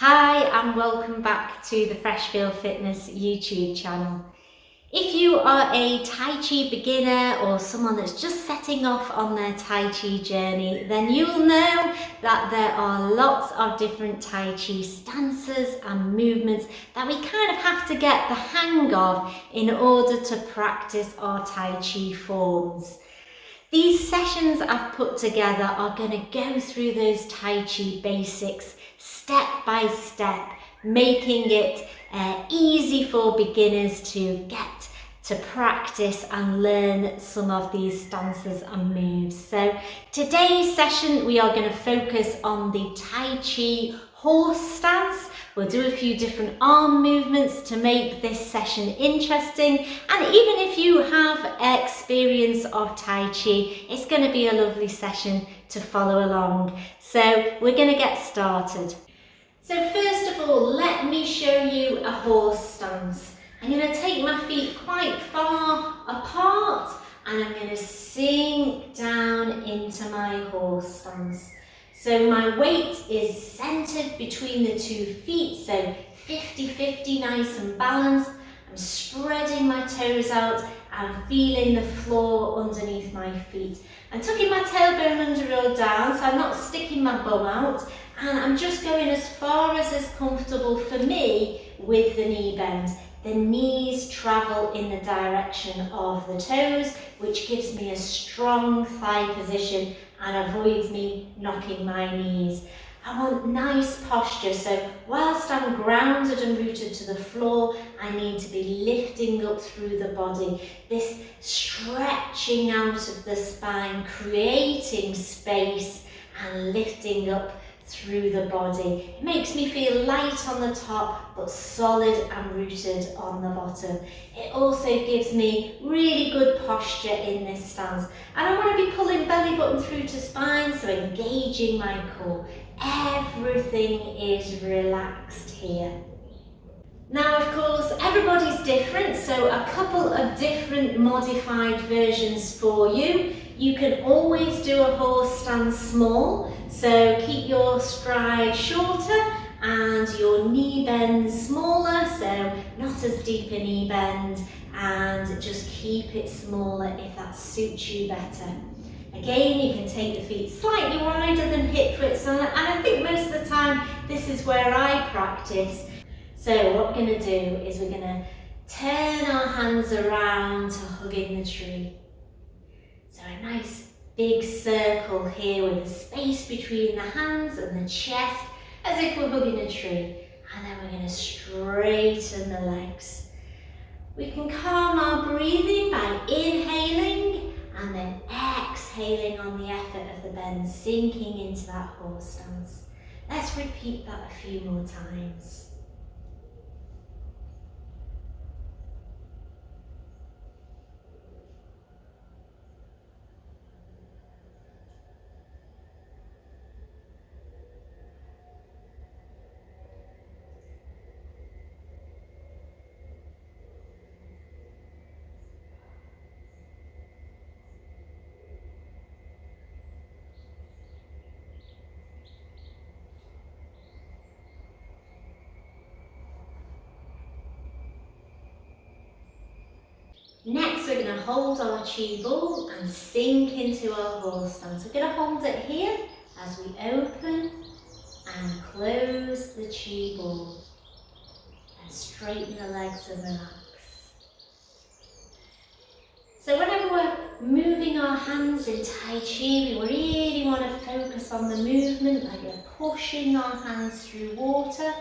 Hi and welcome back to the Freshfield Fitness YouTube channel. If you are a Tai Chi beginner or someone that's just setting off on their Tai Chi journey, then you'll know that there are lots of different Tai Chi stances and movements that we kind of have to get the hang of in order to practice our Tai Chi forms. These sessions I've put together are going to go through those Tai Chi basics step by step, making it easy for beginners to get to practice and learn some of these stances and moves. So today's session we are going to focus on the Tai Chi horse stance. We'll do a few different arm movements to make this session interesting, and even if you have experience of Tai Chi, it's going to be a lovely session to follow along. So we're going to get started. So first of all, let me show you a horse stance. I'm going to take my feet quite far apart and I'm going to sink down into my horse stance. So my weight is centered between the 2 feet, so 50-50, nice and balanced. I'm spreading my toes out and feeling the floor underneath my feet. I'm tucking my tailbone under or down, so I'm not sticking my bum out, and I'm just going as far as is comfortable for me with the knee bend. The knees travel in the direction of the toes, which gives me a strong thigh position and avoids me knocking my knees. I want nice posture, so whilst I'm grounded and rooted to the floor, I need to be lifting up through the body. This stretching out of the spine, creating space and lifting up through the body. It makes me feel light on the top but solid and rooted on the bottom. It also gives me really good posture in this stance, and I want to be pulling belly button through to spine, so engaging my core. Everything is relaxed here. Now, of course, everybody's different, so a couple of different modified versions for you. You can always do a horse stance small, so keep your stride shorter and your knee bend smaller, so not as deep a knee bend, and just keep it smaller if that suits you better. Again, you can take the feet slightly wider than hip width, and I think most of the time this is where I practice. So what we're going to do is we're going to turn our hands around to hug in the tree. So a nice big circle here with a space between the hands and the chest, as if we're hugging a tree. And then we're going to straighten the legs. We can calm our breathing by inhaling and then exhaling on the effort of the bend, sinking into that horse stance. Let's repeat that a few more times. Next, we're going to hold our chi ball and sink into our horse stance. We're going to hold it here as we open and close the chi ball and straighten the legs and relax. So whenever we're moving our hands in Tai Chi, we really want to focus on the movement, like we're pushing our hands through water.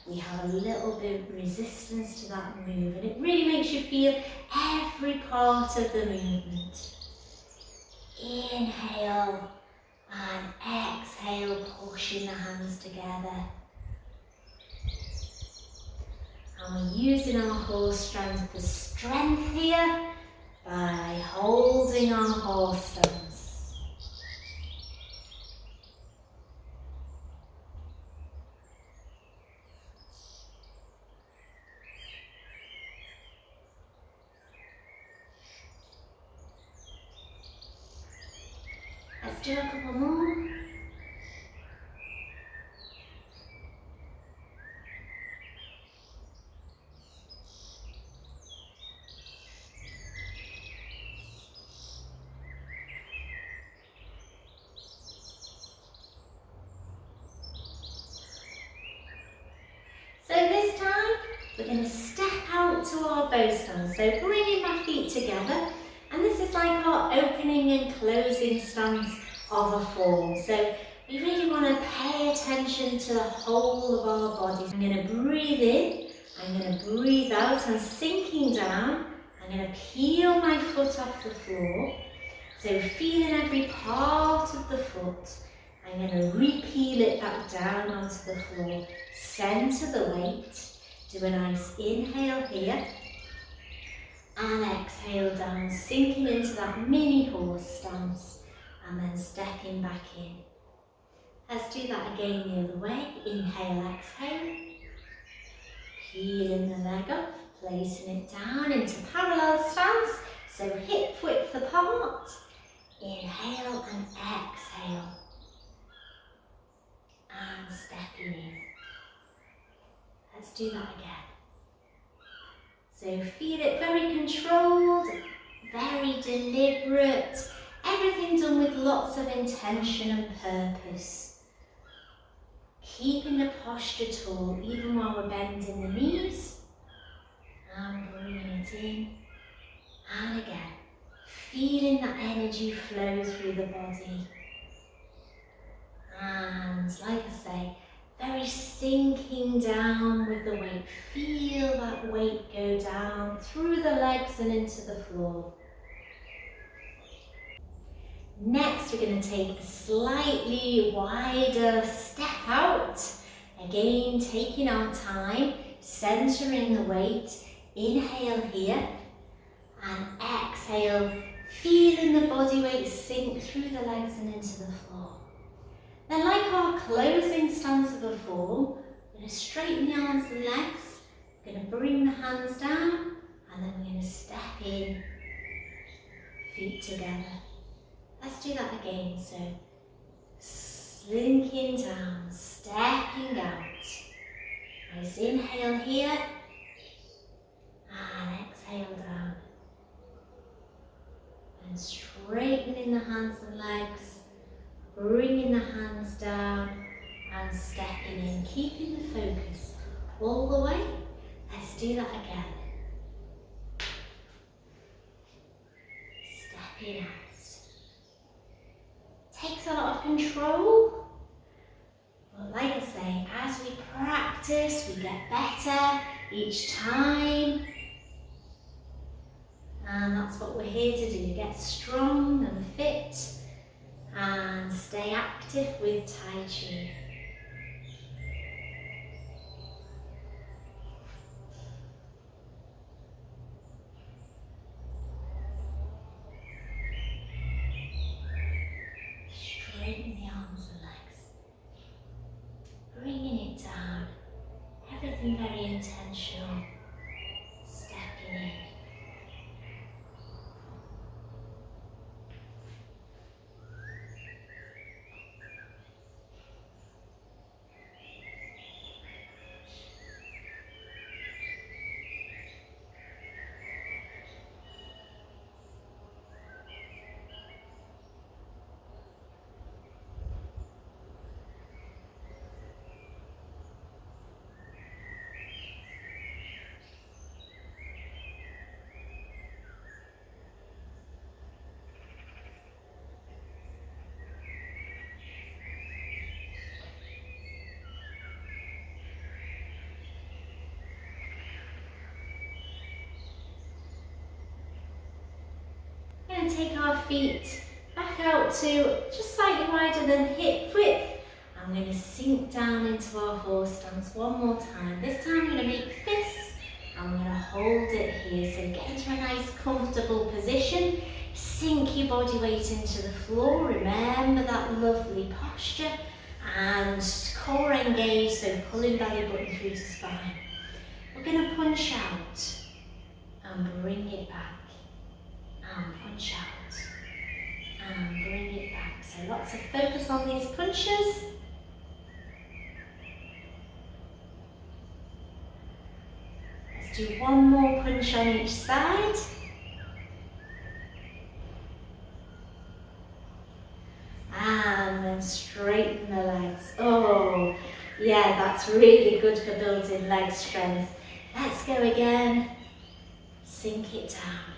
We have a little bit of resistance to that move, and it really makes you feel every part of the movement. Inhale and exhale, pushing the hands together. And we're using our horse strength for strength here by holding our horse stance. Let's do a couple more. we're going to step out to our bow stance. So bringing my feet together, and this is like our opening and closing stance of a form. So we really want to pay attention to the whole of our body. I'm going to breathe in, I'm going to breathe out, and sinking down, I'm going to peel my foot off the floor. So feeling every part of the foot, I'm going to re-peel it back down onto the floor. Centre the weight, do a nice inhale here, and exhale down, sinking into that mini horse stance, and then stepping back in. Let's do that again the other way. Inhale, exhale, peeling the leg up, placing it down into parallel stance, so hip width apart. Inhale and exhale, and stepping in. Let's do that again. So feel it very controlled, very deliberate, everything done with lots of intention and purpose. Keeping the posture tall even while we're bending the knees, and bringing it in, and again, feeling that energy flow through the body. And like I say, very sinking down with the weight. Feel that weight go down through the legs and into the floor. Next, we're going to take a slightly wider step out. Again, taking our time, centering the weight. Inhale here, and exhale, feeling the body weight sink through the legs and into the floor. Then, like our closing stance of a form, we're going to straighten the arms and legs, we're going to bring the hands down, and then we're going to step in, feet together. Let's do that again. So, slinking down, stepping out. Nice inhale here, and exhale down. And straightening the hands and legs, bringing the hands down and stepping in, keeping the focus all the way. Let's do that again. Stepping out. Takes a lot of control, but like I say, as we practice, we get better each time. And that's what we're here to do, get strong and fit and stay active with Tai Chi. Straighten the arms and legs, bringing it down, everything very intentional, stepping in. We're going to take our feet back out to just slightly wider than hip width. I'm going to sink down into our horse stance one more time. This time I'm going to make fists. I'm going to hold it here. So get into a nice comfortable position. Sink your body weight into the floor. Remember that lovely posture. And core engaged, so pulling belly button through to spine. We're going to punch out and bring it back. And punch out and bring it back. So lots of focus on these punches. Let's do one more punch on each side. And then straighten the legs. Oh, yeah, that's really good for building leg strength. Let's go again. Sink it down.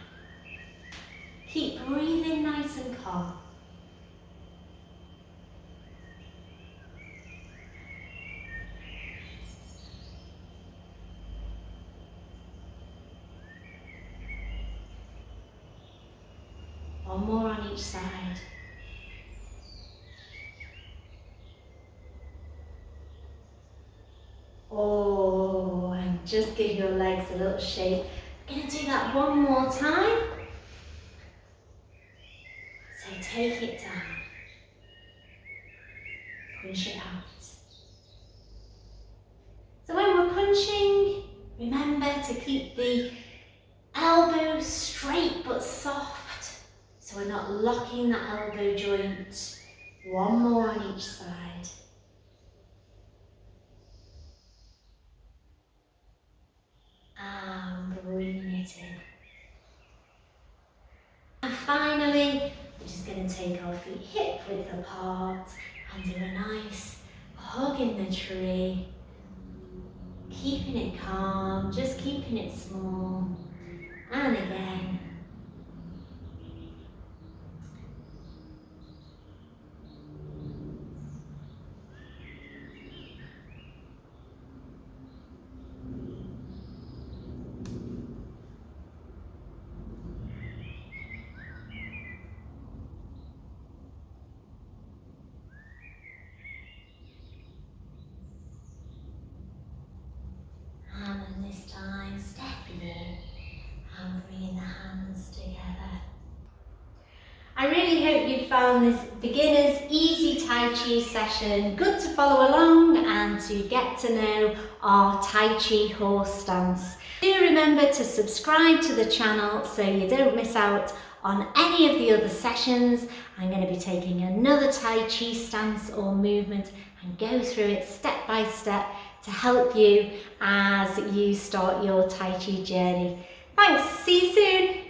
Keep breathing nice and calm. One more on each side. Oh, and just give your legs a little shake. We're going to do that one more time. So take it down. Punch it out. So when we're punching, remember to keep the elbows straight but soft, so we're not locking that elbow joint. One more on each side. And bringing it in. And finally, we're just going to take our feet hip width apart and do a nice hug in the tree. Keeping it calm, just keeping it small. And again. And then this time, stepping in and bringing the hands together. I really hope you found this beginner's easy Tai Chi session good to follow along and to get to know our Tai Chi horse stance. Do remember to subscribe to the channel so you don't miss out on any of the other sessions. I'm going to be taking another Tai Chi stance or movement and go through it step by step to help you as you start your Tai Chi journey. Thanks, see you soon.